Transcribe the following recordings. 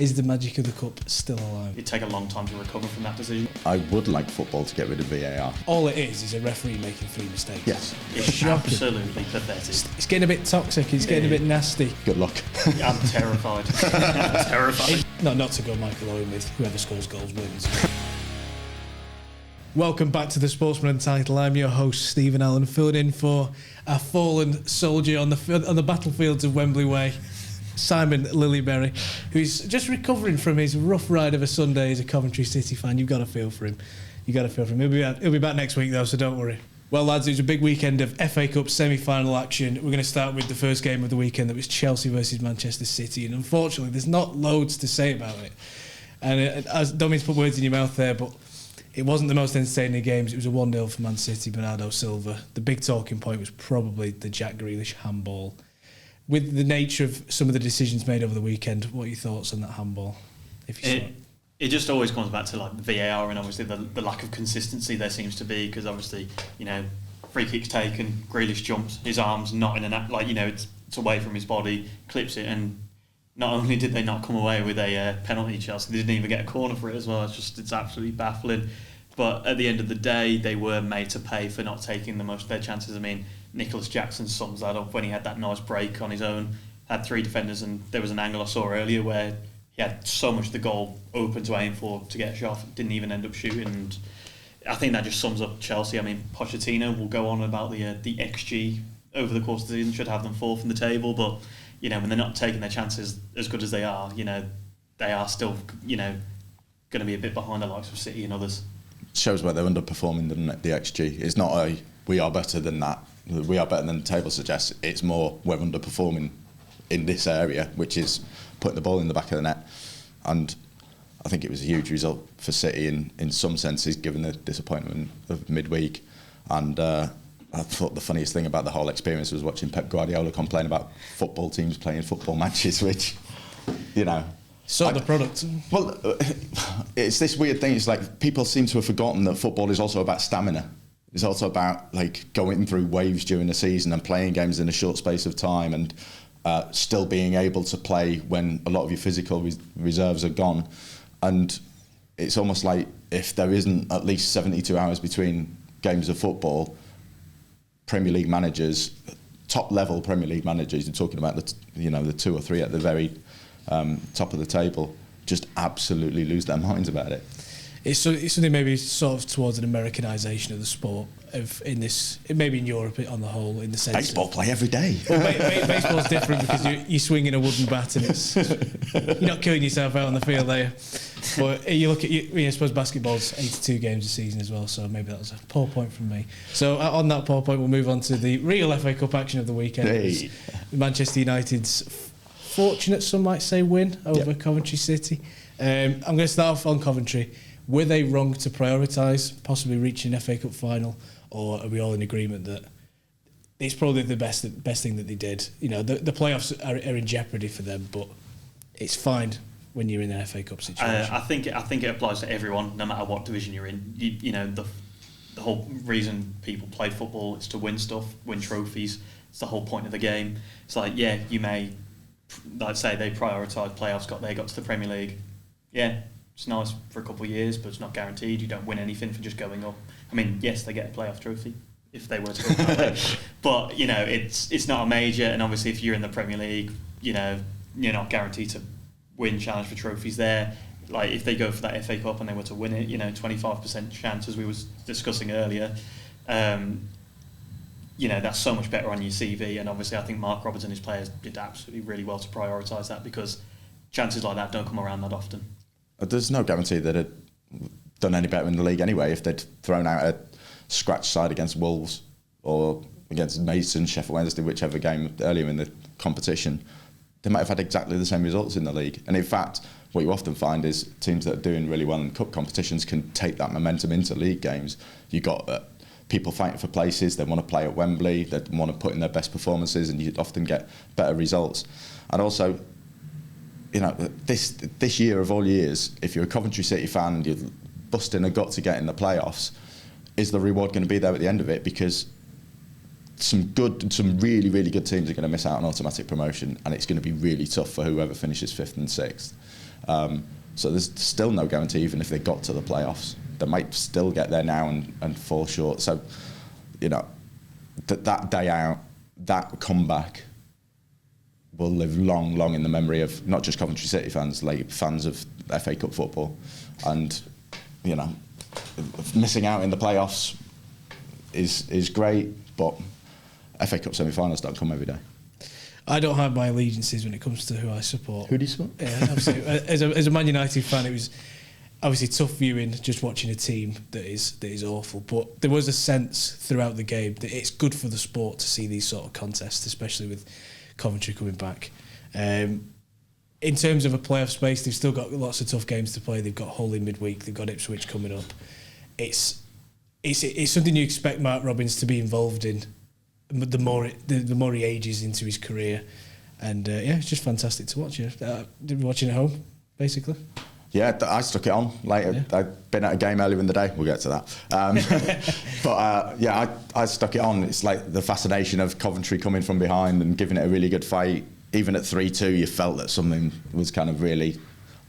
Is the magic of the cup still alive? It'd take a long time to recover from that decision. I would like football to get rid of VAR. All it is a referee making 3 mistakes. Yes. It's absolutely pathetic. It's getting a bit toxic, it's getting a bit nasty. Good luck. I'm terrified. I'm terrified. Not to go Michael Owen with whoever scores goals wins. Welcome back to the Sportsman Untitled. I'm your host, Stephen Allen, filling in for a fallen soldier on the battlefields of Wembley Way, Simon Lilyberry, who's just recovering from his rough ride of a Sunday as a Coventry City fan. You've got to feel for him. He'll be back next week though, so don't worry. Well, lads, it was a big weekend of FA Cup semi-final action. We're going to start with the first game of the weekend. That was Chelsea versus Manchester City, and unfortunately, there's not loads to say about it. And I don't mean to put words in your mouth there, but it wasn't the most entertaining of games. It was a 1-0 for Man City, Bernardo Silva. The big talking point was probably the Jack Grealish handball. With the nature of some of the decisions made over the weekend, what are your thoughts on that handball? It just always comes back to like the VAR and obviously the lack of consistency there seems to be, because obviously, free kick's taken, Grealish jumps, his arm's not in it's away from his body, clips it, and not only did they not come away with a penalty, Chelsea, they didn't even get a corner for it as well. It's absolutely baffling. But at the end of the day, they were made to pay for not taking the most of their chances. I mean, Nicholas Jackson sums that up when he had that nice break on his own, had 3 defenders, and there was an angle I saw earlier where he had so much of the goal open to aim for to get a shot, didn't even end up shooting. And I think that just sums up Chelsea. I mean, Pochettino will go on about the XG over the course of the season, should have them 4th in the table, but when they're not taking their chances as good as they are, they are still, going to be a bit behind the likes of City and others. Shows where they're underperforming than the XG. It's not we are better than that. We are better than the table suggests. It's more we're underperforming in this area, which is putting the ball in the back of the net. And I think it was a huge result for City in some senses, given the disappointment of midweek. And I thought the funniest thing about the whole experience was watching Pep Guardiola complain about football teams playing football matches, which, the product. Well, it's this weird thing. It's like people seem to have forgotten that football is also about stamina. It's also about going through waves during the season and playing games in a short space of time and still being able to play when a lot of your physical reserves are gone. And it's almost like if there isn't at least 72 hours between games of football, Premier League managers, top-level Premier League managers, you're talking about the 2 or 3 at the very top of the table, just absolutely lose their minds about it. It's something maybe sort of towards an Americanisation of the sport, maybe in Europe on the whole, in the sense baseball play every day. Well, baseball's different because you're swinging a wooden bat and you're not killing yourself out on the field, are you? But you look at, I suppose basketball's 82 games a season as well, so maybe that was a poor point from me. So on that poor point, we'll move on to the real FA Cup action of the weekend. Hey. Manchester United's fortunate, some might say, win over Coventry City. I'm going to start off on Coventry. Were they wrong to prioritise possibly reaching an FA Cup final, or are we all in agreement that it's probably the best thing that they did? The playoffs are in jeopardy for them, but it's fine when you're in an FA Cup situation. I think it applies to everyone, no matter what division you're in. The whole reason people play football is to win stuff, win trophies. It's the whole point of the game. It's like, yeah, you may, like say they prioritise playoffs, got to the Premier League. Yeah, it's nice for a couple of years, but it's not guaranteed. You don't win anything for just going up. I mean, yes, they get a playoff trophy if they were to go that way. But, it's not a major, and obviously if you're in the Premier League, you're not guaranteed to challenge for trophies there. Like if they go for that FA Cup and they were to win it, 25% chance, as we was discussing earlier, that's so much better on your CV. And obviously I think Mark Roberts and his players did absolutely really well to prioritise that, because chances like that don't come around that often. There's no guarantee that they'd done any better in the league anyway if they'd thrown out a scratch side against Wolves or against Mason, Sheffield Wednesday, whichever game earlier in the competition. They might have had exactly the same results in the league. And in fact, what you often find is teams that are doing really well in cup competitions can take that momentum into league games. You've got people fighting for places, they want to play at Wembley, they want to put in their best performances, and you often get better results. And also, this year of all years, if you're a Coventry City fan and you're busting a gut to get in the playoffs, is the reward going to be there at the end of it? Because some really, really good teams are going to miss out on automatic promotion, and it's going to be really tough for whoever finishes 5th and 6th. So there's still no guarantee, even if they got to the playoffs. They might still get there now and fall short. So, you know, that day out, that comeback will live long, long in the memory of not just Coventry City fans, like fans of FA Cup football. And, you know, missing out in the playoffs is great, but FA Cup semi-finals don't come every day. I don't have my allegiances when it comes to who I support. Who do you support? Yeah, absolutely. As a Man United fan, it was obviously tough viewing, just watching a team that is awful. But there was a sense throughout the game that it's good for the sport to see these sort of contests, especially with Coventry coming back. In terms of a playoff space, they've still got lots of tough games to play. They've got Hull in midweek. They've got Ipswich coming up. It's something you expect Mark Robins to be involved in. The more he ages into his career, and it's just fantastic to watch. Watching at home, basically. Yeah, I stuck it on. I'd been at a game earlier in the day. We'll get to that. But I stuck it on. It's like the fascination of Coventry coming from behind and giving it a really good fight. Even at 3-2, you felt that something was kind of really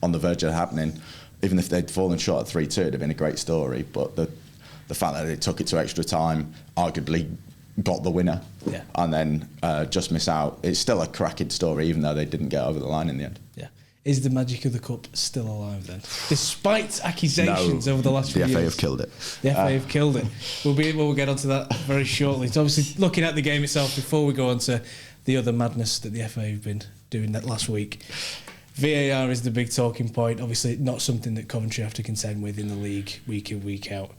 on the verge of happening. Even if they'd fallen short at 3-2, it'd have been a great story. But the fact that they took it to extra time, arguably got the winner, and then just miss out. It's still a cracking story, even though they didn't get over the line in the end. Yeah. Is the magic of the cup still alive then? Despite accusations over the last few years. The FA have killed it. The FA have killed it. We'll get onto that very shortly. So obviously, looking at the game itself before we go on to the other madness that the FA have been doing that last week. VAR is the big talking point. Obviously, not something that Coventry have to contend with in the league week in, week out.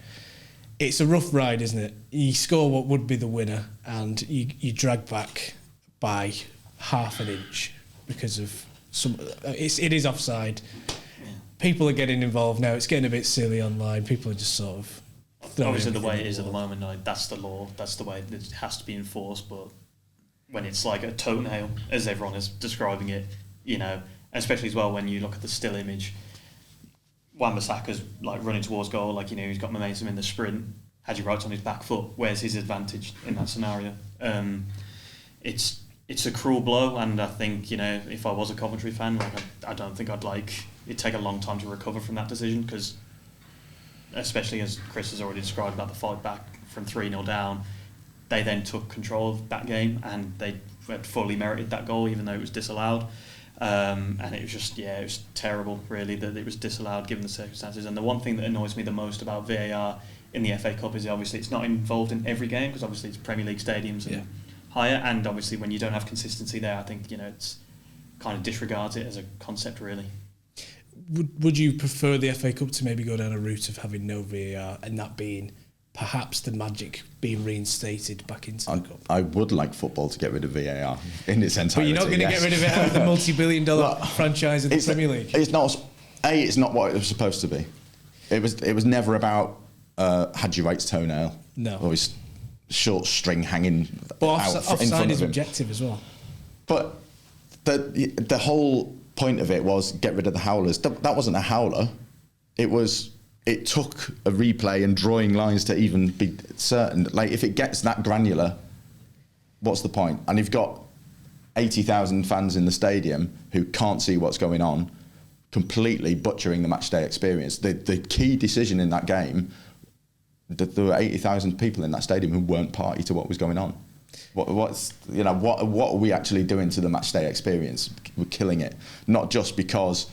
It's a rough ride, isn't it? You score what would be the winner and you drag back by half an inch because of it is offside. People are getting involved now. It's getting a bit silly online. People are just sort of obviously the way it is at the moment. That's the law. That's the way it has to be enforced. But when it's like a toenail, as everyone is describing it, you know, especially as well when you look at the still image. Wan-Bissaka's like running towards goal, like, you know, he's got momentum in the sprint. Had you right on his back foot, where's his advantage in that scenario? It's a cruel blow, and I think, you know, if I was a Coventry fan, like I don't think it'd take a long time to recover from that decision, because especially as Kris has already described about the fight back from 3-0 down, they then took control of that game and they had fully merited that goal, even though it was disallowed. And it was just, it was terrible, really, that it was disallowed given the circumstances. And the one thing that annoys me the most about VAR in the FA Cup is obviously it's not involved in every game, because obviously it's Premier League stadiums and higher, and obviously when you don't have consistency there, I think, you know, it's kind of disregards it as a concept, really. Would you prefer the FA Cup to maybe go down a route of having no VAR and that being perhaps the magic being reinstated back into the Cup? I would like football to get rid of VAR in its entirety. But you're not going to get rid of it out of the multi-billion-dollar franchise of the Premier League. It's not what it was supposed to be. It was never about Hadji Wright's toenail. No. Or his short string hanging but out in front of him. Objective as well. But the whole point of it was get rid of the howlers. That wasn't a howler. It took a replay and drawing lines to even be certain. Like, if it gets that granular, what's the point? And you've got 80,000 fans in the stadium who can't see what's going on, completely butchering the match day experience. The key decision in that game, there were 80,000 people in that stadium who weren't party to what was going on. What are we actually doing to the match day experience? We're killing it. Not just because,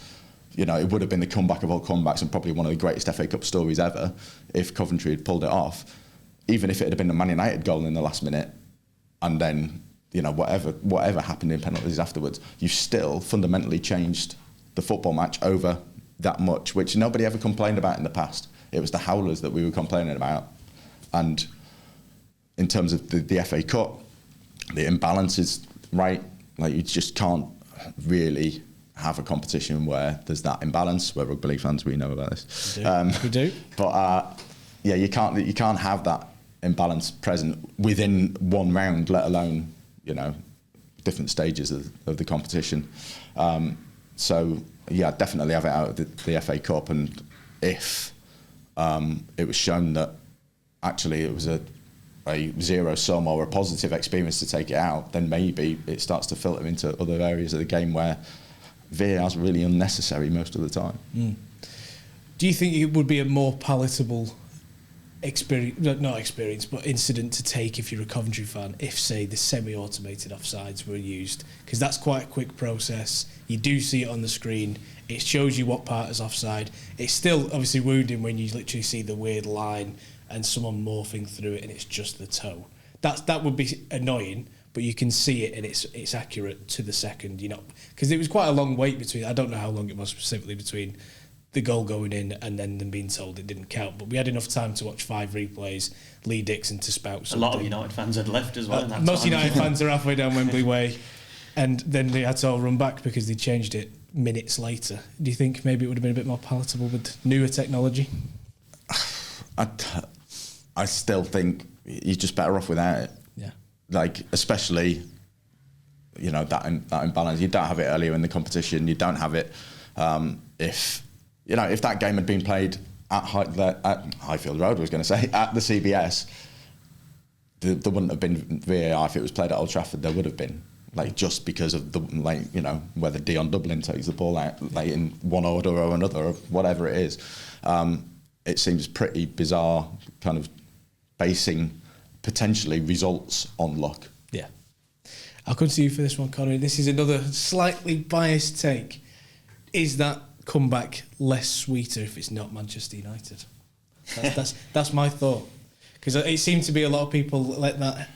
you know, it would have been the comeback of all comebacks and probably one of the greatest FA Cup stories ever if Coventry had pulled it off. Even if it had been a Man United goal in the last minute, and then, you know, whatever happened in penalties afterwards, you still fundamentally changed the football match over that much, which nobody ever complained about in the past. It was the howlers that we were complaining about. And in terms of the FA Cup, the imbalance is right. Like, you just can't really have a competition where there's that imbalance. We're rugby league fans, we know about this. We do. But you can't have that imbalance present within one round, let alone, you know, different stages of the competition. Definitely have it out of the FA Cup. And if it was shown that actually it was a zero sum or a positive experience to take it out, then maybe it starts to filter into other areas of the game where VAR's really unnecessary most of the time. Do you think it would be a more palatable incident to take if you're a Coventry fan if, say, the semi-automated offsides were used? Because that's quite a quick process. You do see it on the screen. It shows you what part is offside. It's still obviously wounding when you literally see the weird line and someone morphing through it and it's just the toe. That would be annoying, but you can see it and it's accurate to the second. Because it was quite a long wait between. I don't know how long it was specifically between the goal going in and then them being told it didn't count. But we had enough time to watch 5 replays, Lee Dixon to spout something. A lot of United fans had left as well. Most United fans are halfway down Wembley Way, and then they had to all run back because they changed it minutes later. Do you think maybe it would have been a bit more palatable with newer technology? I still think you're just better off without it. Yeah. Like, especially, that imbalance. You don't have it earlier in the competition. You don't have it if that game had been played at Highfield Road, I was going to say, at the CBS, there wouldn't have been VAR. If it was played at Old Trafford, there would have been. Like, just because of whether Dion Dublin takes the ball out in one order or another, or whatever it is. It seems pretty bizarre, kind of basing potentially results on luck. Yeah. I'll come to you for this one, Conor. This is another slightly biased take. Is that comeback less sweeter if it's not Manchester United? That's my thought. Because it seemed to be a lot of people let that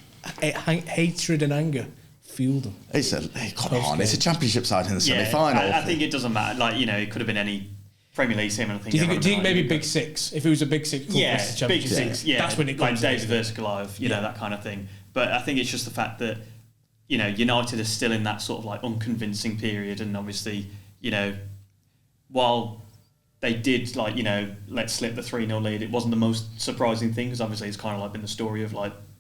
hatred and anger fuel them. It's a Championship side in the semi-final. I think it doesn't matter. It could have been any Premier League team. Do you think maybe Big Six? If it was a Big Six club, Big Six, that's when it comes. Like David versus Goliath, that kind of thing. But I think it's just the fact that United is still in that sort of unconvincing period, and obviously while they did let slip the 3-0 lead, it wasn't the most surprising thing because obviously it's kind of been the story of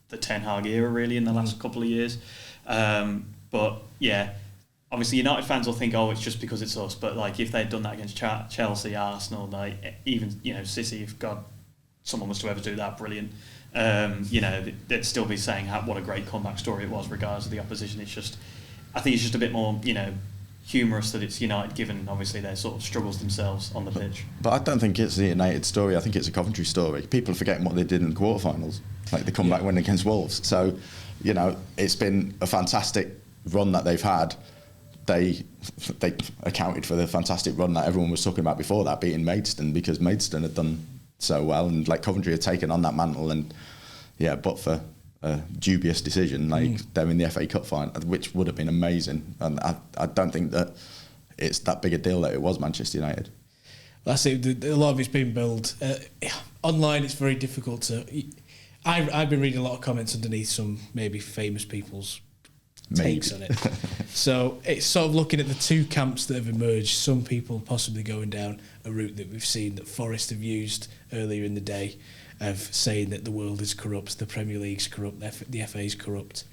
the Ten Hag era really in the last couple of years. But yeah, obviously United fans will think, it's just because it's us. But if they'd done that against Chelsea, Arsenal, even City, if someone was to ever do that, brilliant. They'd still be saying what a great comeback story it was, regardless of the opposition. I think it's just a bit more, humorous that it's United, given obviously their sort of struggles themselves on the pitch. But I don't think it's a United story. I think it's a Coventry story. People are forgetting what they did in the quarterfinals, the comeback win against Wolves. So, it's been a fantastic run that they've had. They accounted for the fantastic run that everyone was talking about before that, beating Maidstone, because Maidstone had done so well, and Coventry had taken on that mantle, and but for a dubious decision, they're in the FA Cup final, which would have been amazing. And I don't think that it's that big a deal that it was Manchester United. That's it. A lot of it's been billed online. It's very difficult to. I've been reading a lot of comments underneath some maybe famous people's takes on it. So it's sort of looking at the two camps that have emerged. Some people possibly going down a route that we've seen that Forest have used earlier in the day, of saying that the world is corrupt, the Premier League's corrupt, the FA's corrupt.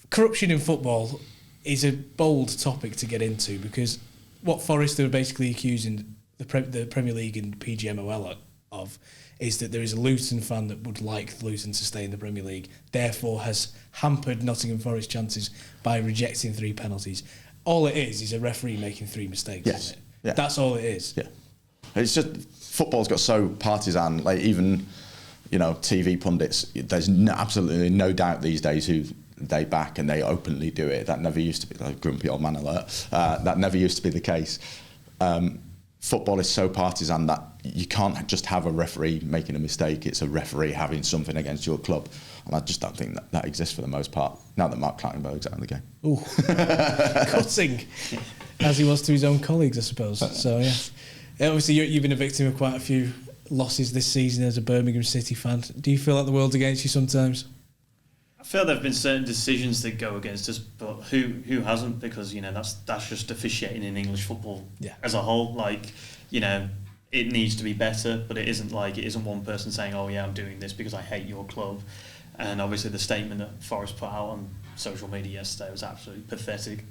Corruption in football is a bold topic to get into, because what Forest are basically accusing the Premier League and PGMOL of is that there is a Luton fan that would like Luton to stay in the Premier League, therefore has hampered Nottingham Forest's chances by rejecting 3 penalties. All it is a referee making 3 mistakes, yes. isn't it? Yeah. That's all it is. Yeah. It's just, football's got so partisan, even, TV pundits, there's absolutely no doubt these days who they back, and they openly do it. That never used to be, grumpy old man alert, that never used to be the case. Football is so partisan that you can't just have a referee making a mistake. It's a referee having something against your club. And I just don't think that exists for the most part, now that Mark Clattenburg's out of the game. Ooh, cutting, as he was to his own colleagues, I suppose. So, yeah. Obviously, you've been a victim of quite a few losses this season as a Birmingham City fan. Do you feel like the world's against you sometimes? I feel there have been certain decisions that go against us, but who hasn't? Because that's just officiating in English football as a whole. It needs to be better, but it isn't one person saying, "Oh yeah, I'm doing this because I hate your club." And obviously, the statement that Forest put out on social media yesterday was absolutely pathetic.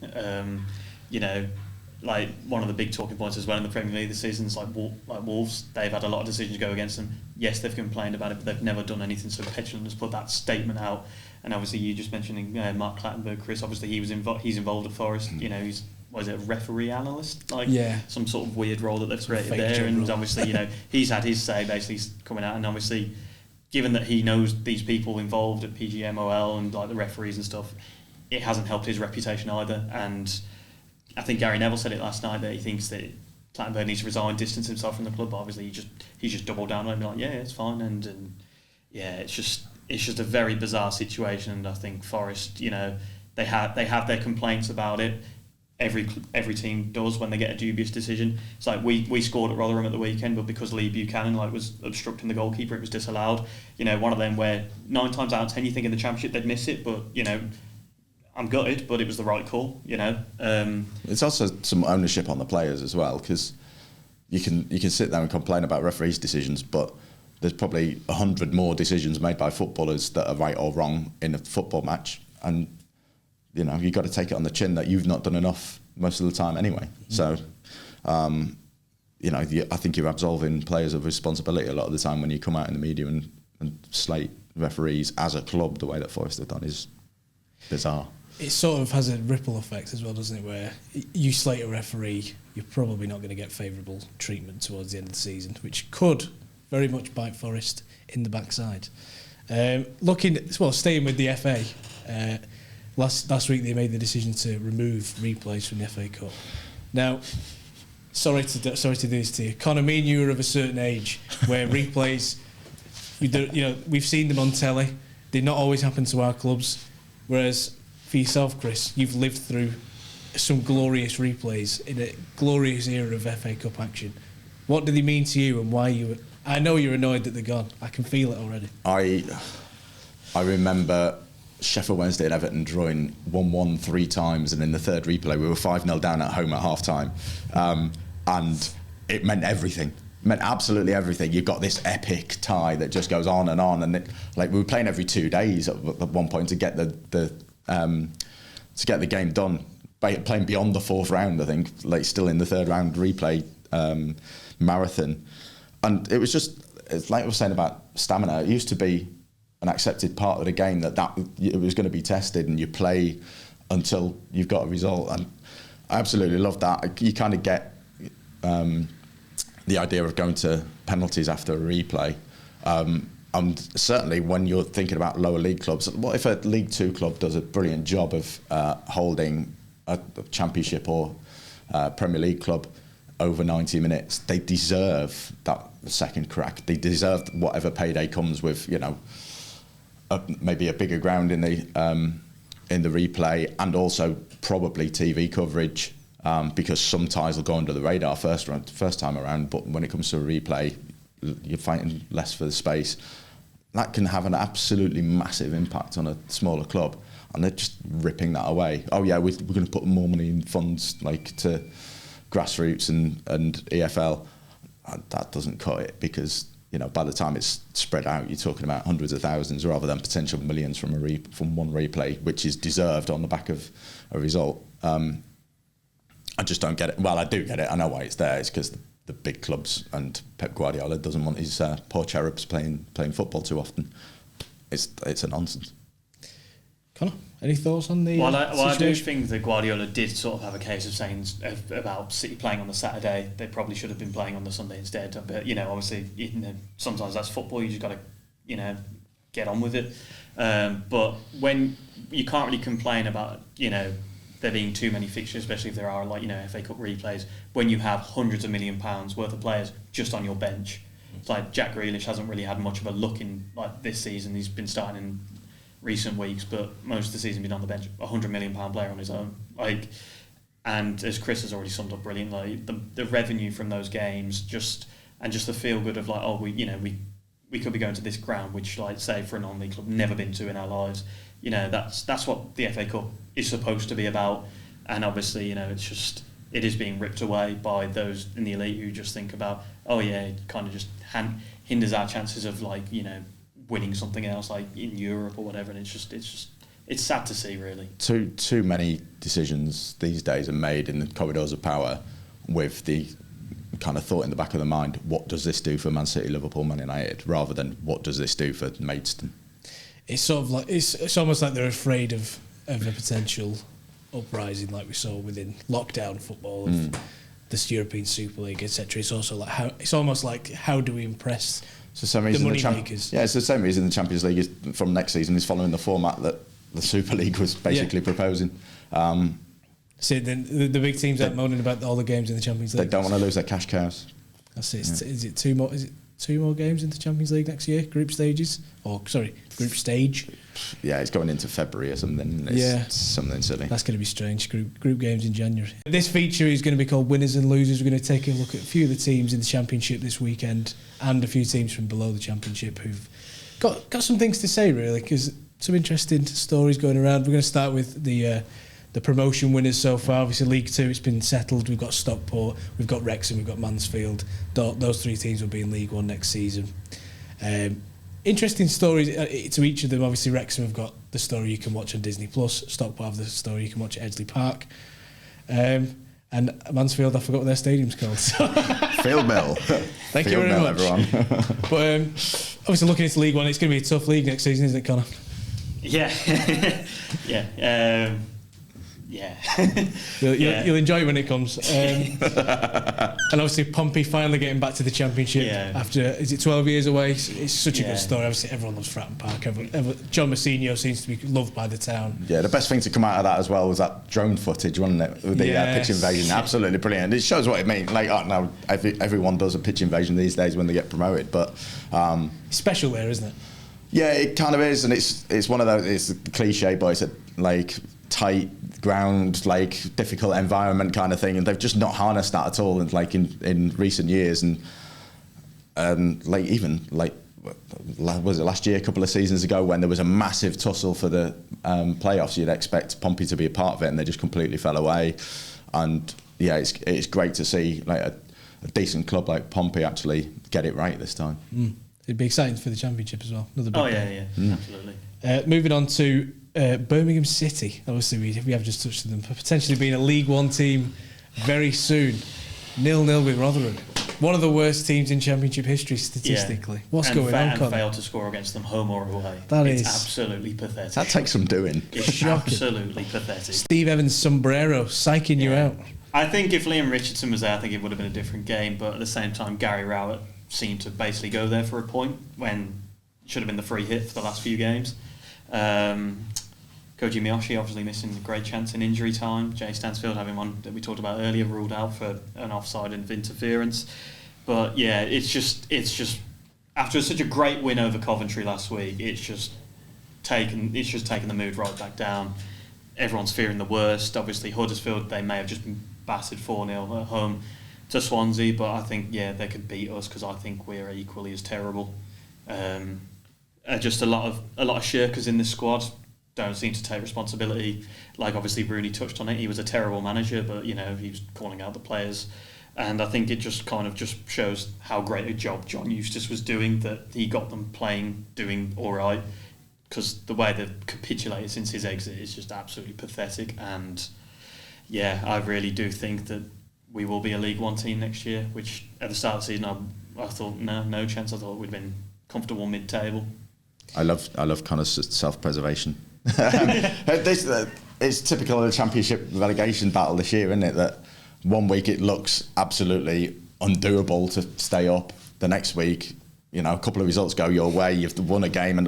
One of the big talking points as well in the Premier League this season is like Wolves. They've had a lot of decisions go against them. Yes, they've complained about it, but they've never done anything so petulant as put that statement out. And obviously, you just mentioning Mark Clattenburg, Kris. Obviously, he's involved at Forest. He's what is it, a referee analyst? Like some sort of weird role that they've created there. And obviously, he's had his say, basically coming out, and obviously, given that he knows these people involved at PGMOL and like the referees and stuff, it hasn't helped his reputation either. And I think Gary Neville said it last night that he thinks that Clattenburg needs to resign, distance himself from the club. But obviously, he's just doubled down and be like, yeah, it's fine. And it's just a very bizarre situation. And I think Forest, they have their complaints about it. Every team does when they get a dubious decision. It's like we scored at Rotherham at the weekend, but because Lee Buchanan was obstructing the goalkeeper, it was disallowed. One of them where 9 times out of 10 you think in the Championship they'd miss it, but I'm gutted, but it was the right call. It's also some ownership on the players as well, because you can sit there and complain about referees' decisions, but there's probably 100 more decisions made by footballers that are right or wrong in a football match, and you've got to take it on the chin that you've not done enough most of the time anyway. So, I think you're absolving players of responsibility a lot of the time when you come out in the media and slate referees as a club the way that Forest have done is bizarre. It sort of has a ripple effect as well, doesn't it, where you slate a referee, you're probably not going to get favourable treatment towards the end of the season, which could very much bite Forest in the backside. Staying with the FA, last week they made the decision to remove replays from the FA Cup. Now, sorry to do this to you, Conor. Me and you are of a certain age where replays, we've seen them on telly. They not always happen to our clubs. Whereas for yourself, Kris, you've lived through some glorious replays in a glorious era of FA Cup action. What do they mean to you, and why you? I know you're annoyed that they're gone. I can feel it already. I remember Sheffield Wednesday and Everton drawing 1-1 3 times, and in the third replay we were 5-0 down at home at half time, and it meant everything. It meant absolutely everything. You've got this epic tie that just goes on, and we were playing every 2 days at one point to get the game done. Playing beyond the 4th round, I think, still in the 3rd round replay marathon, and it's like I was saying about stamina. It used to be an accepted part of the game that it was going to be tested, and you play until you've got a result. And I absolutely love that. You kind of get the idea of going to penalties after a replay. And certainly when you're thinking about lower league clubs, what if a League 2 club does a brilliant job of holding a Championship or Premier League club over 90 minutes? They deserve that second crack. They deserve whatever payday comes with, maybe a bigger ground in the replay, and also probably TV coverage, because some ties will go under the radar first time around, but when it comes to a replay, you're fighting less for the space. That can have an absolutely massive impact on a smaller club, and they're just ripping that away. Oh yeah, we're going to put more money in funds to grassroots and EFL. That doesn't cut it, because by the time it's spread out, you're talking about hundreds of thousands rather than potential millions from one replay, which is deserved on the back of a result. I just don't get it. Well, I do get it. I know why it's there. It's because the big clubs and Pep Guardiola doesn't want his poor cherubs playing football too often. It's a nonsense. Conor, any thoughts on the I do think that Guardiola did sort of have a case of saying about City playing on the Saturday. They probably should have been playing on the Sunday instead. But obviously, sometimes that's football. You just got to get on with it. But when you can't really complain about there being too many fixtures, especially if there are FA Cup replays, when you have hundreds of £1 million worth of players just on your bench. It's like Jack Grealish hasn't really had much of a look in this season. He's been starting in recent weeks, but most of the season been on the bench. £100 million player on his own. And as Kris has already summed up brilliantly, the revenue from those games just the feel good of we could be going to this ground, which say for a non-league club never been to in our lives. That's what the FA Cup is supposed to be about, and obviously it is being ripped away by those in the elite who just think about it kind of just hinders our chances of winning something else in Europe or whatever, and it's sad to see, really. Too many decisions these days are made in the corridors of power with the kind of thought in the back of the mind, what does this do for Man City, Liverpool, Man United, rather than what does this do for Maidstone? It's sort of it's almost like they're afraid of a potential uprising like we saw within lockdown football of this European Super League, etc. It's also like it's almost like how do we impress the money makers? Yeah, it's the same reason the Champions League is, from next season, is following the format that the Super League was basically proposing. So the big teams aren't moaning about all the games in the Champions League. They don't want to lose their cash cows. That's it. Is it two more? Is it 2 more games into Champions League next year? Group stage. Yeah, it's going into February or something. It's something silly. That's going to be strange. Group games in January. This feature is going to be called Winners and Losers. We're going to take a look at a few of the teams in the Championship this weekend and a few teams from below the Championship who've got some things to say, really, because some interesting stories going around. We're going to start with the promotion winners so far. Obviously, League Two, it's been settled. We've got Stockport, we've got Wrexham, we've got Mansfield. Those 3 teams will be in League One next season. Interesting stories to each of them. Obviously, Wrexham have got the story you can watch on Disney Plus. Stockport have the story you can watch at Edgeley Park. And Mansfield, I forgot what their stadium's called. Field Mill. Thank you very much, everyone. But obviously, looking into League One, it's going to be a tough league next season, isn't it, Conor? Yeah. You'll enjoy it when it comes. And obviously Pompey finally getting back to the Championship after, is it 12 years away? It's such a good story. Obviously everyone loves Fratton Park. John Massinho seems to be loved by the town. Yeah, the best thing to come out of that as well was that drone footage, wasn't it? With the pitch invasion. Absolutely brilliant. It shows what it means. Like, now everyone does a pitch invasion these days when they get promoted, but it's special there, isn't it? Yeah, it kind of is, and it's one of those. It's a cliche, but it's a like tight ground, like difficult environment kind of thing, and they've just not harnessed that at all. And like in recent years, and like even like was it last year, a couple of seasons ago, when there was a massive tussle for the playoffs, you'd expect Pompey to be a part of it, and they just completely fell away. And yeah, it's great to see like a decent club like Pompey actually get it right this time. It'd be exciting for the Championship as well. Another big absolutely. Moving on to Birmingham City. Obviously, we have just touched on them potentially being a League One team very soon. 0-0 with Rotherham. One of the worst teams in Championship history statistically. What's going on, Conor? And failed to score against them home or away. It's absolutely pathetic. That takes some doing. It's absolutely pathetic. Steve Evans' sombrero psyching you out. I think if Liam Richardson was there, I think it would have been a different game. But at the same time, Gary Rowett seemed to basically go there for a point when it should have been the free hit for the last few games. Koji Miyoshi obviously missing a great chance in injury time. Jay Stansfield having one that we talked about earlier ruled out for an offside and interference. But yeah, it's just after such a great win over Coventry last week, it's just taken the mood right back down. Everyone's fearing the worst. Obviously Huddersfield, they may have just been battered 4-0 at home to Swansea, but I think they could beat us because I think we're equally as terrible. Just a lot of shirkers in this squad don't seem to take responsibility. Like obviously Rooney touched on it, he was a terrible manager, but he was calling out the players, and I think it just kind of just shows how great a job John Eustace was doing, that he got them doing all right, because the way they've capitulated since his exit is just absolutely pathetic. And I really do think that we will be a League One team next year, which at the start of the season I thought no chance. I thought we'd been comfortable mid-table. I love Conor's self-preservation. It's typical of the Championship relegation battle this year, isn't it? That one week it looks absolutely undoable to stay up. The next week, a couple of results go your way. You've won a game, and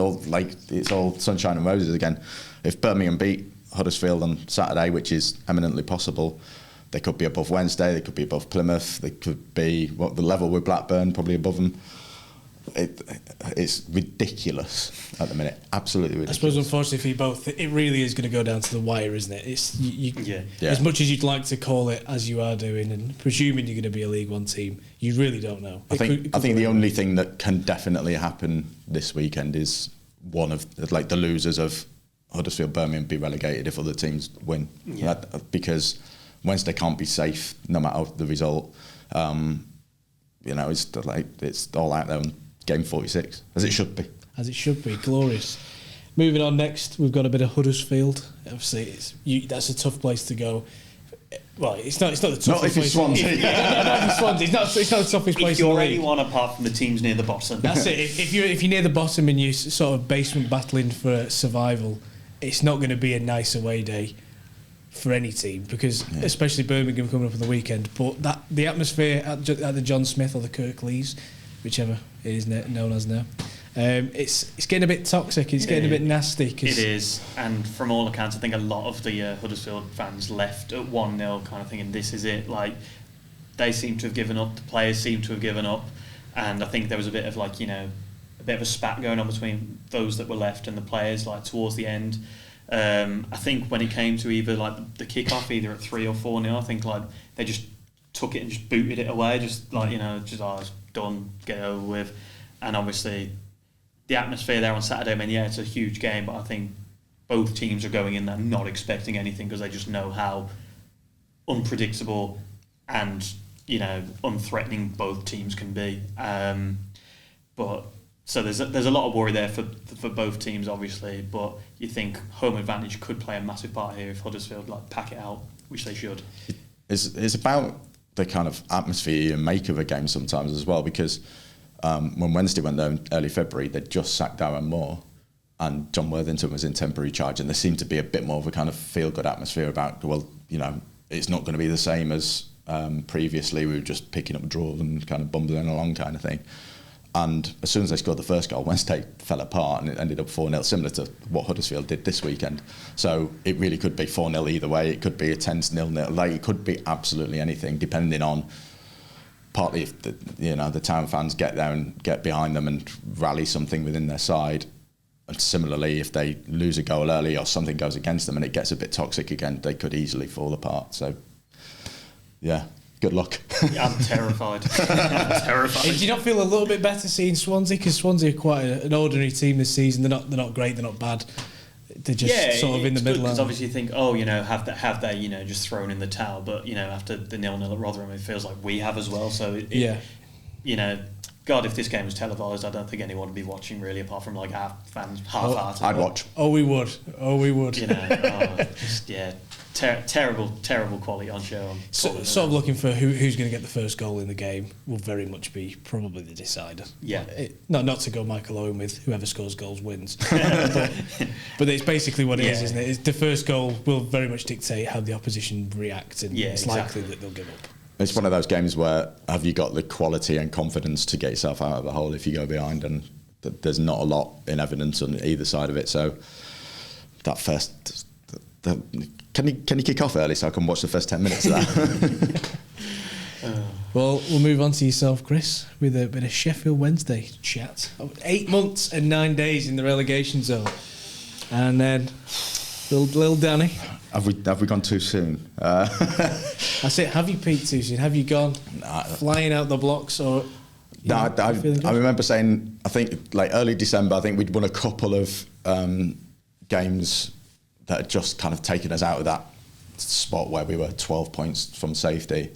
it's all sunshine and roses again. If Birmingham beat Huddersfield on Saturday, which is eminently possible, they could be above Wednesday. They could be above Plymouth. They could be the level with Blackburn, probably above them. It's ridiculous at the minute. Absolutely ridiculous. I suppose, unfortunately for you both, it really is going to go down to the wire, isn't it? It's as much as you'd like to call it as you are doing, and presuming you're going to be a League One team, you really don't know. I think the only thing that can definitely happen this weekend is one of the losers of Huddersfield Birmingham be relegated if other teams win. Because Wednesday can't be safe no matter the result. It's all out there on game 46, as it should be. As it should be, glorious. Moving on next, we've got a bit of Huddersfield. Obviously, that's a tough place to go. Well, it's not the toughest not if place. Swansea. It's not the toughest place. If you're anyone apart from the teams near the bottom. That's it. If you're near the bottom and you're sort of basement battling for survival, it's not going to be a nice away day for any team, because especially Birmingham coming up on the weekend. But the atmosphere at the John Smith or the Kirklees, whichever it is known as now, it's getting a bit toxic. It's getting a bit nasty. It is, and from all accounts, I think a lot of the Huddersfield fans left at 1-0, kind of thinking this is it. Like, they seem to have given up. The players seem to have given up, and I think there was a bit of a bit of a spat going on between those that were left and the players, like towards the end. I think when it came to either like the kick-off, either at 3 or 4-0, I think like they just took it and just booted it away, just like, it's done, get it over with. And obviously the atmosphere there on Saturday, I mean, it's a huge game, but I think both teams are going in there not expecting anything, because they just know how unpredictable and unthreatening both teams can be. But so there's a lot of worry there for both teams, obviously, but you think home advantage could play a massive part here if Huddersfield pack it out, which they should. It's about the kind of atmosphere you make of a game sometimes as well, because when Wednesday went there in early February, they'd just sacked Darren Moore and John Worthington was in temporary charge, and there seemed to be a bit more of a kind of feel-good atmosphere about, it's not going to be the same as previously. We were just picking up draws and kind of bumbling along kind of thing. And as soon as they scored the first goal, Wednesday fell apart and it ended up 4-0, similar to what Huddersfield did this weekend. So it really could be 4-0 either way. It could be a tense 0-0. Like, it could be absolutely anything, depending on partly if the Town fans get there and get behind them and rally something within their side. And similarly, if they lose a goal early or something goes against them and it gets a bit toxic again, they could easily fall apart. So, yeah. Good luck. I'm terrified. I'm terrified. Do you not feel a little bit better seeing Swansea? Because Swansea are quite an ordinary team this season. They're not great. They're not bad. They're just sort of in the middle. Because obviously you think, have they just thrown in the towel? But after the 0-0 at Rotherham, it feels like we have as well. So God, if this game was televised, I don't think anyone would be watching really, apart from like our fans, half-hearted. I'd watch. Oh, we would. Terrible quality on show. Sort of looking for who's going to get the first goal in the game will very much be probably the decider. Yeah. Not to go Michael Owen with whoever scores goals wins. but it's basically what it is, isn't it? The first goal will very much dictate how the opposition react, and it's likely that they'll give up. It's one of those games where have you got the quality and confidence to get yourself out of the hole if you go behind, and there's not a lot in evidence on either side of it. So that first... Can you kick off early so I can watch the first 10 minutes of that? Well, we'll move on to yourself, Kris, with a bit of Sheffield Wednesday chat. 8 months and 9 days in the relegation zone, and then little Danny. Have we gone too soon? That's it. Have you peaked too soon? Have you gone flying out the blocks, or? I remember saying, I think like early December, I think we'd won a couple of games that had just kind of taken us out of that spot where we were 12 points from safety.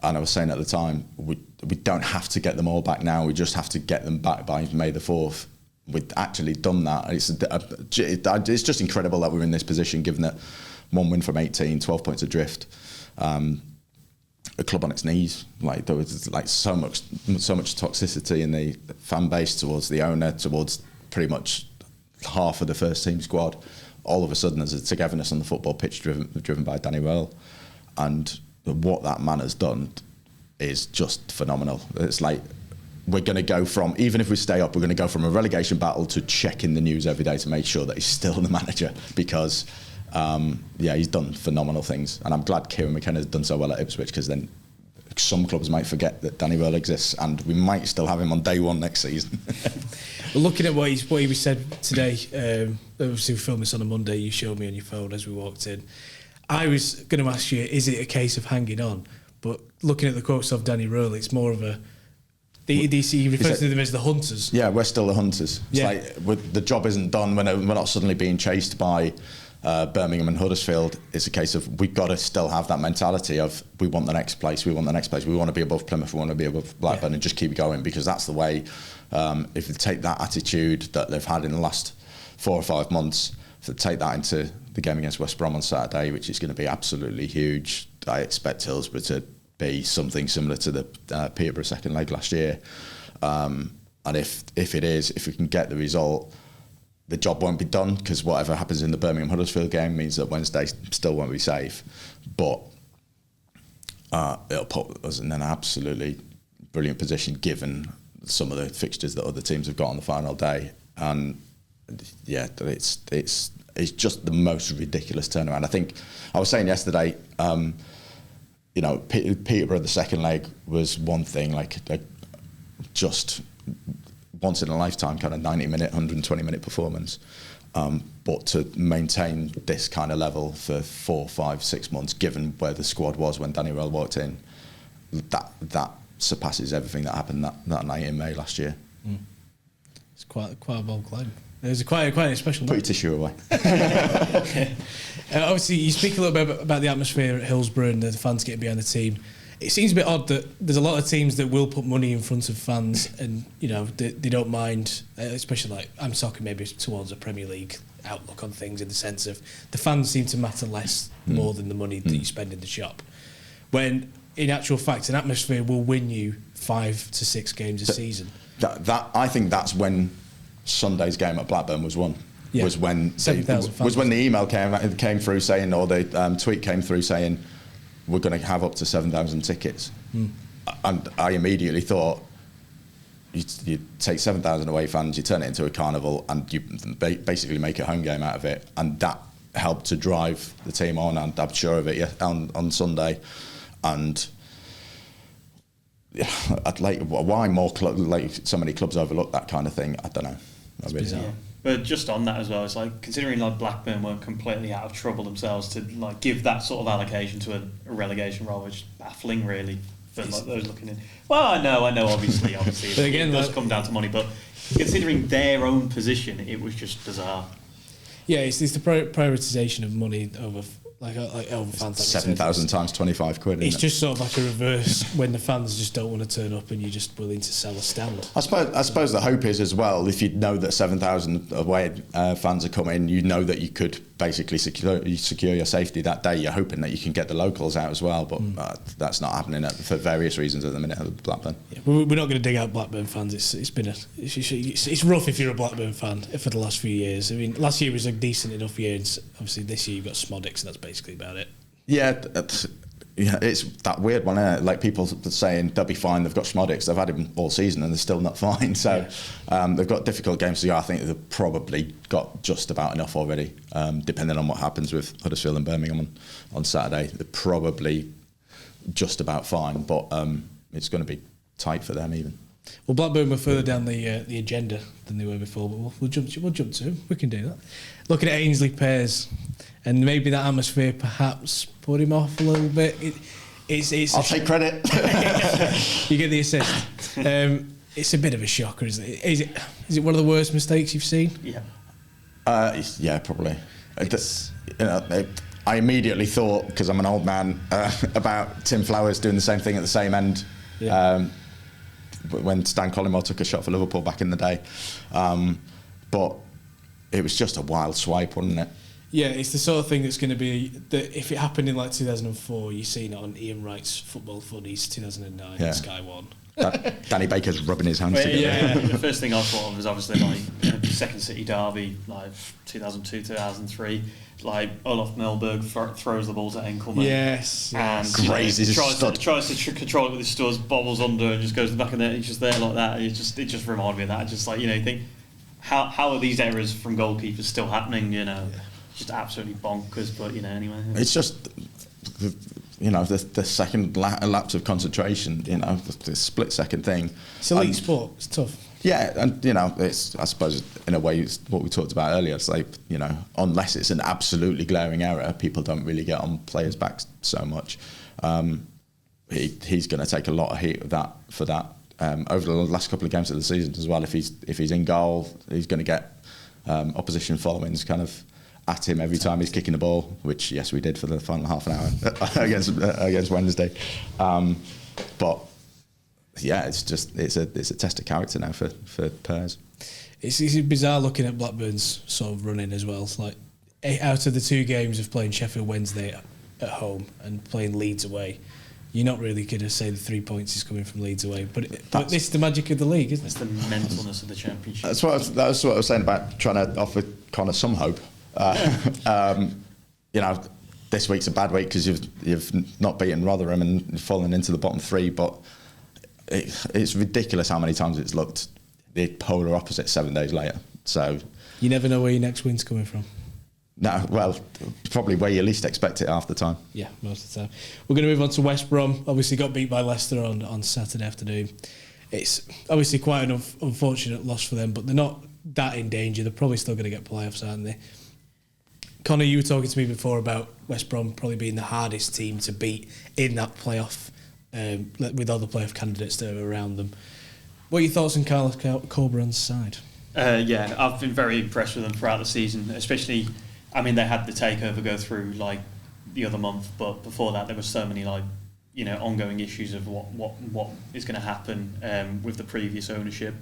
And I was saying at the time, we don't have to get them all back now. We just have to get them back by May the 4th. We'd actually done that. It's just incredible that we're in this position, given that 1 win from 18, 12 points adrift. A club on its knees. Like, there was like so much toxicity in the fan base towards the owner, towards pretty much half of the first team squad. All of a sudden, there's a togetherness on the football pitch driven by Danny Röhl, and what that man has done is just phenomenal. It's like we're going to go from, even if we stay up, we're going to go from a relegation battle to checking the news every day to make sure that he's still the manager, because he's done phenomenal things, and I'm glad Kieran McKenna's done so well at Ipswich, because then some clubs might forget that Danny Röhl exists, and we might still have him on day one next season. Well, looking at what he said today, obviously we filmed this on a Monday, you showed me on your phone as we walked in. I was going to ask you, is it a case of hanging on? But looking at the quotes of Danny Röhl, it's more of a... He refers to them as the hunters. Yeah, we're still the hunters. It's like the job isn't done. We're not suddenly being chased by Birmingham and Huddersfield. It's a case of we've got to still have that mentality of we want the next place, we want to be above Plymouth, we want to be above Blackburn, and just keep going, because that's the way. If they take that attitude that they've had in the last 4 or 5 months, if they take that into the game against West Brom on Saturday, which is going to be absolutely huge, I expect Hillsborough to be something similar to the Peterborough second leg last year. And if we can get the result, the job won't be done, because whatever happens in the Birmingham Huddersfield game means that Wednesday still won't be safe. But it'll put us in an absolutely brilliant position given some of the fixtures that other teams have got on the final day. And yeah, it's just the most ridiculous turnaround. I think I was saying yesterday, Peterborough, the second leg was one thing, like just once in a lifetime kind of 90-minute, 120-minute performance. But to maintain this kind of level for 4, 5, 6 months, given where the squad was when Danny Röhl walked in, that surpasses everything that happened that night in May last year. It's quite a bold claim. It was quite a special Put night. your tissue away. Obviously, you speak a little bit about the atmosphere at Hillsborough and the fans getting behind the team. It seems a bit odd that there's a lot of teams that will put money in front of fans, and they don't mind, especially like I'm talking maybe towards a Premier League outlook on things, in the sense of the fans seem to matter less more than the money that you spend in the shop. When in actual fact, an atmosphere will win you 5 to 6 games a season. That I think that's when Sunday's game at Blackburn was won. Yeah. Was when the email came through saying, or the tweet came through saying, we're going to have up to 7,000 tickets. And I immediately thought, you take 7,000 away fans, you turn it into a carnival, and you basically make a home game out of it, and that helped to drive the team on, and I'm sure of it on Sunday. And I'd why more so many clubs overlook that kind of thing, I don't know. It's bizarre. Yeah. But just on that as well, it's like considering like Blackburn weren't completely out of trouble themselves, to like give that sort of allocation to a relegation role, which is baffling really for like those looking in. Well, I know, obviously, but again, it does come down to money. But considering their own position, it was just bizarre. Yeah, it's the prioritisation of money over over fans. 7,000 times 25 quid. It's just sort of like a reverse when the fans just don't want to turn up and you're just willing to sell a stand. I suppose the hope is as well, if you know that 7,000 away fans are coming, you know that you could basically secure your safety that day. You're hoping that you can get the locals out as well, but that's not happening for various reasons at the minute at Blackburn. Yeah, we're not going to dig out Blackburn fans. It's rough if you're a Blackburn fan for the last few years. I mean, last year was a decent enough year, and obviously this year you've got Smodix, and that's basically about it. Yeah, it's that weird one, isn't it? Like people saying they'll be fine, they've got Schmodix, they've had him all season and they're still not fine. So they've got difficult games to go. I think they've probably got just about enough already, depending on what happens with Huddersfield and Birmingham on Saturday. They're probably just about fine, but it's going to be tight for them even. Well, Blackburn were further down the agenda than they were before, but we'll jump to them. We can do that. Looking at Ainsley Pears, and maybe that atmosphere perhaps put him off a little bit. I'll take credit. You get the assist. It's a bit of a shocker, isn't it? Is it one of the worst mistakes you've seen? Yeah. Yeah, probably. I immediately thought, because I'm an old man, about Tim Flowers doing the same thing at the same end. Yeah. When Stan Collymore took a shot for Liverpool back in the day. But it was just a wild swipe, wasn't it? Yeah, it's the sort of thing that's going to be that if it happened in like 2004, you've seen it on Ian Wright's Football Funnies 2009 on Sky One. Danny Baker's rubbing his hands together. Yeah, the first thing I thought of was obviously like Second City derby, like 2002, 2003. Like Olaf Melberg throws the ball to Enkelman. Yes. And tries to control it with his studs, bobbles under, and just goes to the back of the net. He's just there like that. It just reminded me of that. Just like you think, how are these errors from goalkeepers still happening? Just absolutely bonkers. But anyway. It's just the second lapse of concentration. The split second thing. It's elite sport. It's tough. Yeah, and it's, I suppose in a way it's what we talked about earlier. It's like unless it's an absolutely glaring error, people don't really get on players' backs so much. He's going to take a lot of heat for that over the last couple of games of the season as well. If he's in goal, he's going to get opposition followings kind of at him every time he's kicking the ball. Which yes, we did for the final half an hour against Wednesday, but. Yeah, it's a test of character now for Pears. It's bizarre looking at Blackburn's sort of running as well. It's like out of the 2 games of playing Sheffield Wednesday at home and playing Leeds away, you're not really going to say the 3 points is coming from Leeds away. But this is the magic of the league, isn't it? It's the mentalness of the Championship. That's what I was saying about trying to offer Conor some hope. This week's a bad week because you've not beaten Rotherham and fallen into the bottom three, but it's ridiculous how many times it's looked the polar opposite 7 days later. So you never know where your next win's coming from. No, well, probably where you least expect it half the time. Yeah, most of the time. We're going to move on to West Brom. Obviously got beat by Leicester on Saturday afternoon. It's obviously quite an unfortunate loss for them, but they're not that in danger. They're probably still going to get playoffs, aren't they? Conor, you were talking to me before about West Brom probably being the hardest team to beat in that playoff with all the playoff candidates that are around them. What are your thoughts on Carlos Corberan's side? Yeah, I've been very impressed with them throughout the season, especially... I mean, they had the takeover go through like the other month, but before that, there were so many ongoing issues of what is going to happen with the previous ownership,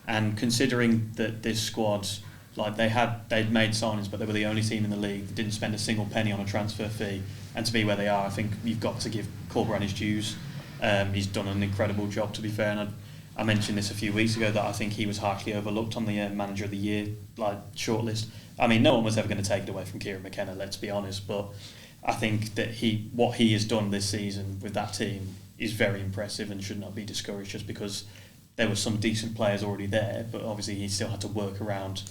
and considering that this squad, they'd made signings, but they were the only team in the league that didn't spend a single penny on a transfer fee, and to be where they are, I think you've got to give Corberan his dues. He's done an incredible job, to be fair, and I mentioned this a few weeks ago that I think he was harshly overlooked on the Manager of the Year shortlist. I mean, no one was ever going to take it away from Kieran McKenna, let's be honest, but I think that what he has done this season with that team is very impressive and should not be discouraged just because there were some decent players already there, but obviously he still had to work around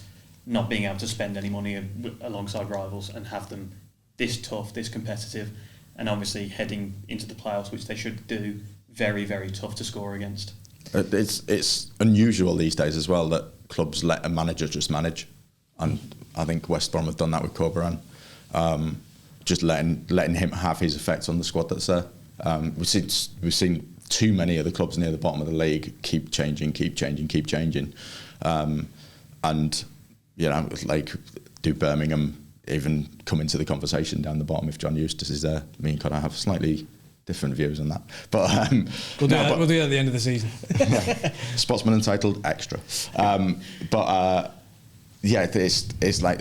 not being able to spend any money alongside rivals and have them this tough, this competitive, and obviously heading into the playoffs, which they should do, very, very tough to score against. It's unusual these days as well that clubs let a manager just manage, and I think West Brom have done that with Corberan, just letting him have his effect on the squad that's there. We've seen too many of the clubs near the bottom of the league keep changing, and do Birmingham even come into the conversation down the bottom if John Eustace is there? Me and Conor have slightly different views on that, but we'll do that at the end of the season. Sportsman Untitled extra, it's like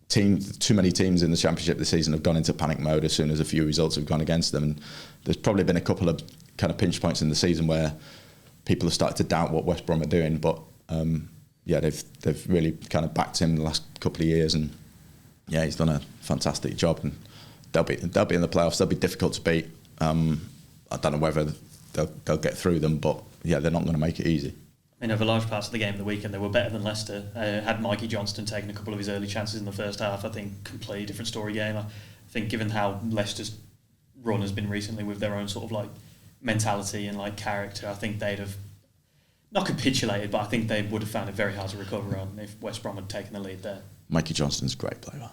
too many teams in the Championship this season have gone into panic mode as soon as a few results have gone against them, and there's probably been a couple of kind of pinch points in the season where people have started to doubt what West Brom are doing, but they've really kind of backed him the last couple of years, and he's done a fantastic job, and they'll be in the playoffs. They'll be difficult to beat. I don't know whether they'll get through them, but they're not going to make it easy. I mean, over large parts of the game of the weekend, they were better than Leicester. Had Mikey Johnston taken a couple of his early chances in the first half, I think completely different story game. I think given how Leicester's run has been recently with their own sort of mentality and character, I think they'd have not capitulated, but I think they would have found it very hard to recover on if West Brom had taken the lead there. Mikey Johnston's a great player.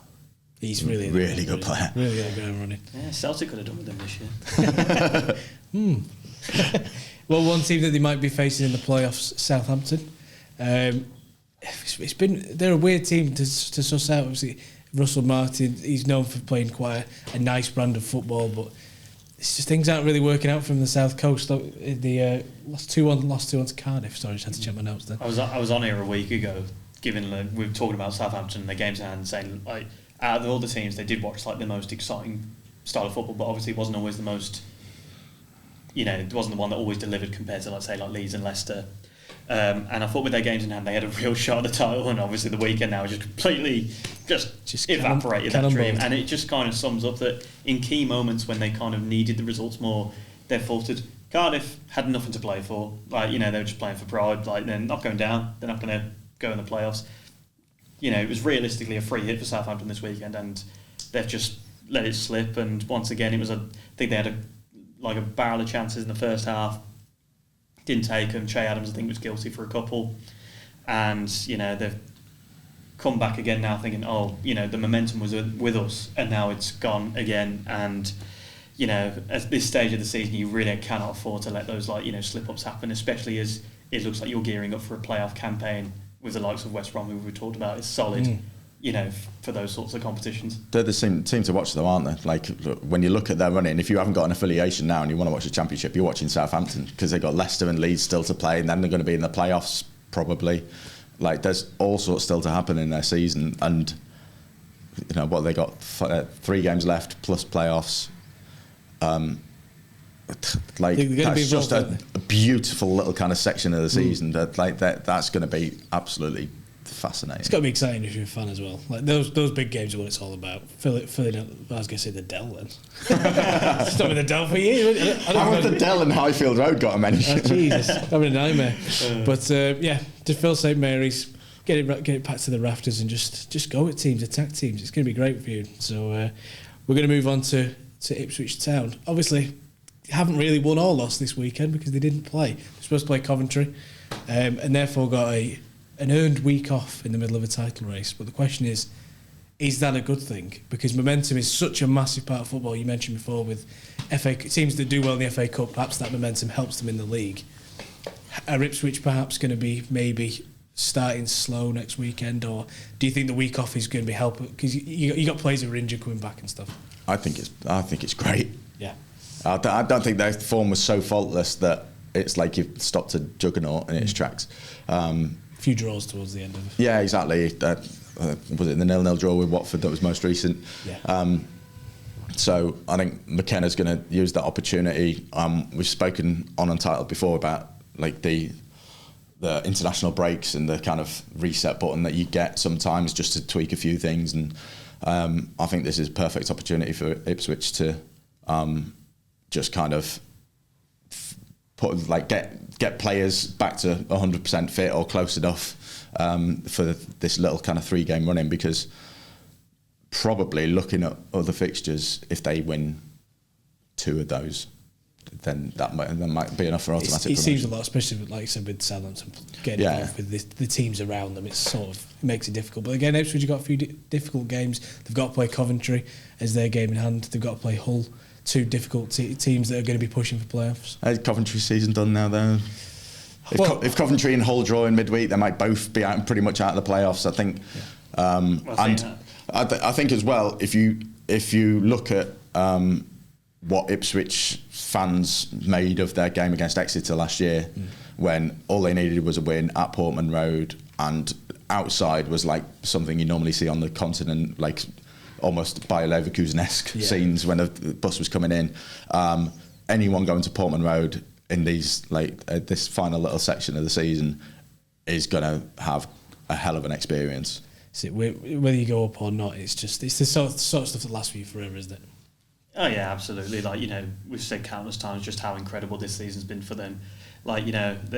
He's really good player. Really good going running. Yeah, Celtic could have done with him this year. Well, one team that they might be facing in the playoffs, Southampton. They're a weird team to suss out. Obviously, Russell Martin, he's known for playing quite a nice brand of football, but it's just things aren't really working out from the South Coast. The lost 2-1 to Cardiff. Sorry, I just had to check my notes there. I was on here a week ago, we were talking about Southampton and their games in hand, saying out of all the teams, they did watch the most exciting style of football, but obviously it wasn't always the most. It wasn't the one that always delivered compared to Leeds and Leicester. And I thought with their games in hand, they had a real shot at the title, and obviously the weekend now just completely just evaporated that dream. And it just kind of sums up that in key moments when they kind of needed the results more, they've faltered. Cardiff had nothing to play for. They were just playing for pride. They're not going down. They're not going to go in the playoffs. It was realistically a free hit for Southampton this weekend, and they've just let it slip. And once again, I think they had a barrel of chances in the first half, didn't take them. Che Adams, I think, was guilty for a couple, and they've come back again now, thinking, the momentum was with us, and now it's gone again. And at this stage of the season, you really cannot afford to let those slip ups happen, especially as it looks like you're gearing up for a playoff campaign with the likes of West Brom, who we talked about, is solid. For those sorts of competitions. They're the team to watch though, aren't they? When you look at their running, if you haven't got an affiliation now and you want to watch the Championship, you're watching Southampton, because they've got Leicester and Leeds still to play, and then they're going to be in the playoffs probably. There's all sorts still to happen in their season, and they got 3 games left plus playoffs. like that's just a beautiful little kind of section of the season that's going to be absolutely fascinating. It's got to be exciting if you're a fan as well. Like those big games are what it's all about. Filling up, I was going to say the Dell then. Stop with the Dell for you. How have the Dell and Highfield Road got a mention? Oh, Jesus, having a nightmare. But to fill St Mary's, get it back to the rafters and just go at teams, attack teams. It's going to be great for you. So we're going to move on to Ipswich Town. Obviously, haven't really won or lost this weekend because they didn't play. They're supposed to play Coventry, and therefore got an earned week off in the middle of a title race. But the question is that a good thing? Because momentum is such a massive part of football. You mentioned before with FA teams that do well in the FA Cup, perhaps that momentum helps them in the league. Are Ipswich perhaps going to be maybe starting slow next weekend, or do you think the week off is going to be helpful? Because you got players who are injured coming back and stuff. I think it's great. Yeah. I don't think their form was so faultless that it's like you've stopped a juggernaut in its tracks. A few draws towards the end of it. Yeah, exactly. Was it the 0-0 draw with Watford that was most recent? Yeah. So I think McKenna's going to use that opportunity. We've spoken on Untitled before about like the international breaks and the kind of reset button that you get sometimes just to tweak a few things, and I think this is a perfect opportunity for Ipswich to just kind of get players back to 100% fit or close enough for this little kind of 3-game run-in, because probably looking at other fixtures, if they win 2 of those, then that might be enough for automatic promotion. It seems a lot, especially like you said with Southampton getting involved with the teams around them. It makes it difficult. But again, Ipswich have got a few difficult games. They've got to play Coventry as their game in hand. They've got to play Hull. 2 difficult teams that are going to be pushing for playoffs. Is Coventry season done now, though? If Coventry and Hull draw in midweek, they might both be pretty much out of the playoffs, I think. I think as well, if you look at what Ipswich fans made of their game against Exeter last year, when all they needed was a win at Portman Road, and outside was like something you normally see on the continent, like almost Bayer Leverkusen-esque scenes when the bus was coming in. Anyone going to Portman Road in these this final little section of the season is going to have a hell of an experience. So whether you go up or not, it's the sort of stuff that lasts for you forever, isn't it? Oh yeah, absolutely. We've said countless times just how incredible this season's been for them. There have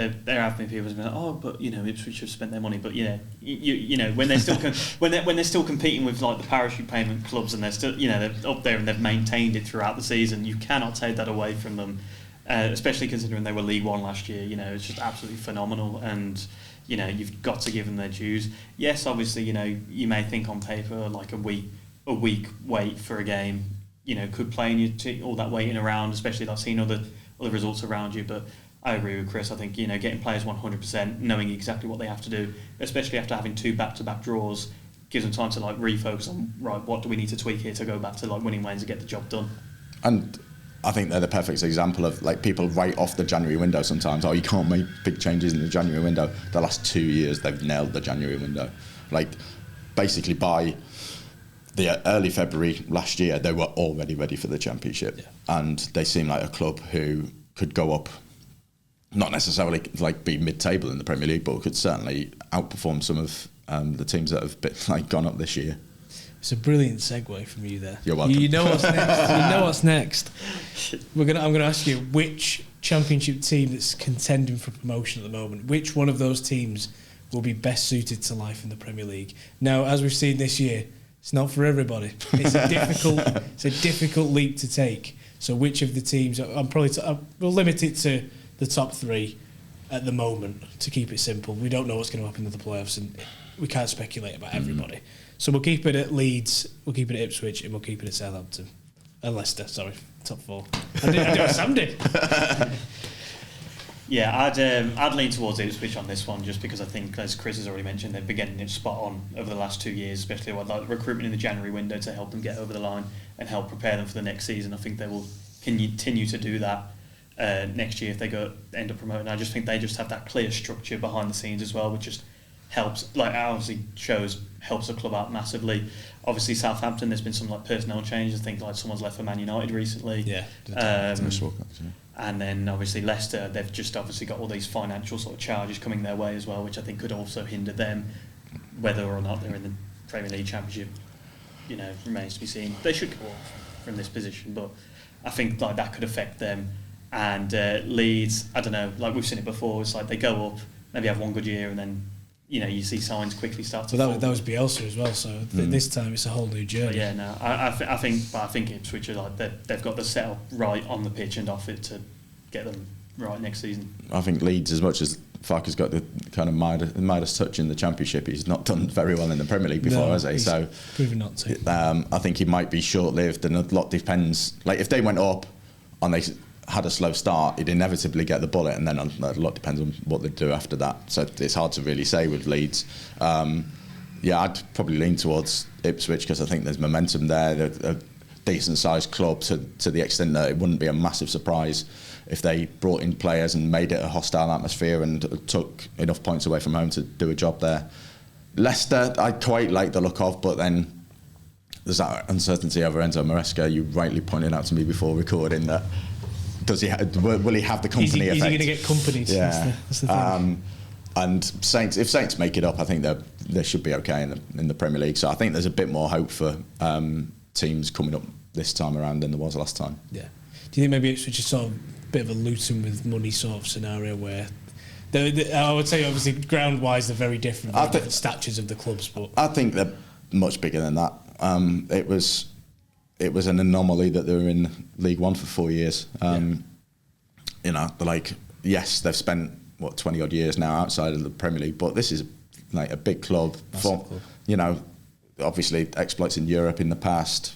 been people who've been like, oh, but Ipswich have spent their money, but when they're still when they're still competing with like the parachute payment clubs, and they're still they're up there and they've maintained it throughout the season, you cannot take that away from them. Especially considering they were League One last year, it's just absolutely phenomenal, and you've got to give them their dues. Yes, obviously, you may think on paper like a week wait for a game, could play in you all that waiting around, especially like seeing other results around you, but I agree with Kris. I think getting players 100%, knowing exactly what they have to do, especially after having 2 back-to-back draws, gives them time to refocus on what do we need to tweak here to go back to winning ways and get the job done. And I think they're the perfect example of people write off the January window sometimes. Oh, you can't make big changes in the January window. The last 2 years they've nailed the January window. Basically by the early February last year they were already ready for the Championship, and they seem like a club who could go up. Not necessarily be mid-table in the Premier League, but could certainly outperform some of the teams that have gone up this year. It's a brilliant segue from you there. You're welcome. You know what's next. You know what's next. I'm going to ask you which Championship team that's contending for promotion at the moment. Which one of those teams will be best suited to life in the Premier League? Now, as we've seen this year, it's not for everybody. It's a difficult leap to take. So, which of the teams? We'll limit it to the top 3 at the moment to keep it simple. We don't know what's going to happen in the playoffs, and we can't speculate about everybody. So we'll keep it at Leeds, we'll keep it at Ipswich, and we'll keep it at Southampton. Leicester, sorry, top 4. I did what Sam did. Yeah, I'd lean towards Ipswich on this one, just because I think, as Kris has already mentioned, they've been getting it spot on over the last 2 years, especially with recruitment in the January window to help them get over the line and help prepare them for the next season. I think they will continue to do that next year if they end up promoting. I just think they just have that clear structure behind the scenes as well, with just helps, like obviously helps the club out massively. Obviously Southampton, there's been some like personnel changes. I think like someone's left for Man United recently. Yeah. And then obviously Leicester, they've just obviously got all these financial sort of charges coming their way as well, which I think could also hinder them, whether or not they're in the Premier League Championship. Remains to be seen. They should go off from this position, but I think like that could affect them. And Leeds, I don't know, like we've seen it before. It's like they go up, maybe have one good year, and then you see signs quickly start to. Well, that was Bielsa as well. So this time it's a whole new journey. But yeah, no, I think Ipswich are like they've got the setup right on the pitch and off it to get them right next season. I think Leeds, as much as Farke's got the kind of Midas touch in the Championship, he's not done very well in the Premier League before, has he? So proven not to. I think he might be short-lived, and a lot depends. Like if they went up and they had a slow start, he'd inevitably get the bullet, and then a lot depends on what they do after that. So it's hard to really say with Leeds. I'd probably lean towards Ipswich because I think there's momentum there. They're a decent-sized club to the extent that it wouldn't be a massive surprise if they brought in players and made it a hostile atmosphere and took enough points away from home to do a job there. Leicester, I quite like the look of, but then there's that uncertainty over Enzo Maresca. You rightly pointed out to me before recording that. Will he have the company effect? Is he going to get company? Yeah. That's the thing. And if Saints make it up, I think they should be okay in the Premier League. So I think there's a bit more hope for teams coming up this time around than there was last time. Yeah. Do you think maybe Ipswich is sort of a bit of a Luton with money sort of scenario where I would say obviously ground-wise they're very different, different statures of the clubs, but I think they're much bigger than that. It was an anomaly that they were in League One for 4 years. Yes, they've spent 20 odd years now outside of the Premier League, but this is like a big club. Obviously exploits in Europe in the past.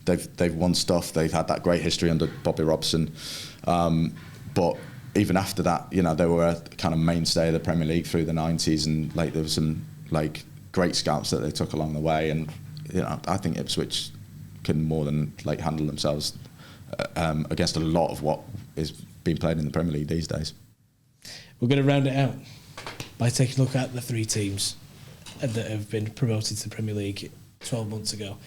They've won stuff. They've had that great history under Bobby Robson, but even after that, they were a kind of mainstay of the Premier League through the 90s, and like there was some like great scouts that they took along the way, and I think Ipswich can more than handle themselves against a lot of what is being played in the Premier League these days. We're going to round it out by taking a look at the 3 teams that have been promoted to the Premier League 12 months ago.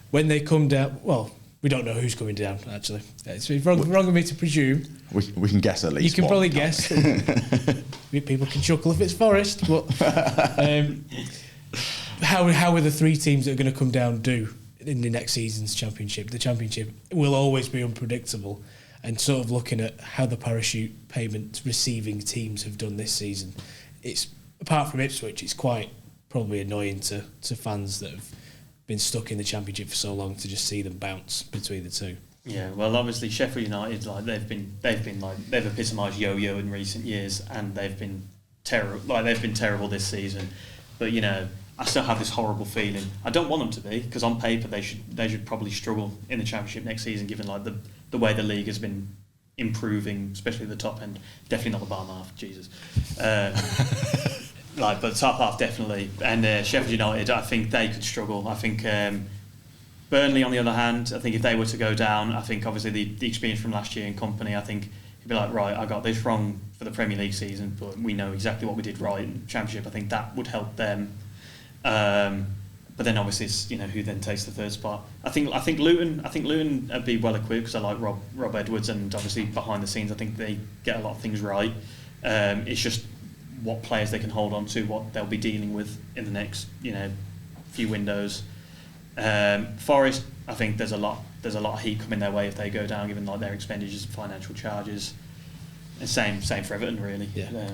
When they come down, well, we don't know who's coming down, actually. It's wrong of me to presume. We can guess at least. You can probably guess. People can chuckle if it's Forest, but how are the 3 teams that are going to come down do in the next season's Championship? The Championship will always be unpredictable, and sort of looking at how the parachute payment receiving teams have done this season, it's apart from Ipswich, it's quite probably annoying to fans that have been stuck in the Championship for so long to just see them bounce between the two. Yeah, well, obviously Sheffield United, they've epitomised yo-yo in recent years, and they've been terrible. They've been terrible this season, but I still have this horrible feeling. I don't want them to be, because on paper they should probably struggle in the Championship next season, given the way the league has been improving, especially the top end. Definitely not the bottom half, Jesus. But the top half definitely. And Sheffield United, I think they could struggle. I think Burnley, on the other hand, I think if they were to go down, I think obviously the experience from last year in company, I think you'd be like, right, I got this wrong for the Premier League season, but we know exactly what we did right in the Championship. I think that would help them. But then obviously it's who then takes the third spot. I think Luton would be well equipped because I like Rob Edwards, and obviously behind the scenes I think they get a lot of things right. It's just what players they can hold on to, what they'll be dealing with in the next few windows. Forest, I think there's a lot of heat coming their way if they go down, given their expenditures and financial charges. And same for Everton, really. Yeah.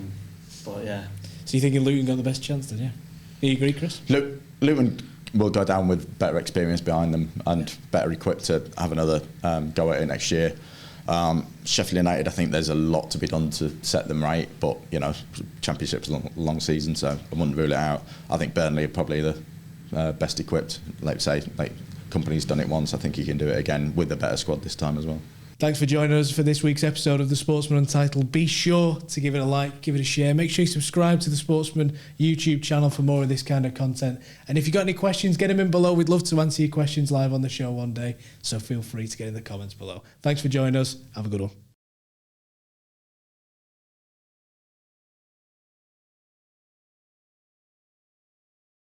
But yeah. So you thinking Luton got the best chance then? Yeah. Do you agree, Kris? Luton will go down with better experience behind them and better equipped to have another go at it next year. Sheffield United, I think there's a lot to be done to set them right, but Championship's a long season, so I wouldn't rule it out. I think Burnley are probably the best equipped. Company's done it once, I think he can do it again with a better squad this time as well. Thanks for joining us for this week's episode of the Sportsman Untitled. Be sure to give it a like, give it a share. Make sure you subscribe to the Sportsman YouTube channel for more of this kind of content. And if you've got any questions, get them in below. We'd love to answer your questions live on the show one day, so feel free to get in the comments below. Thanks for joining us. Have a good one.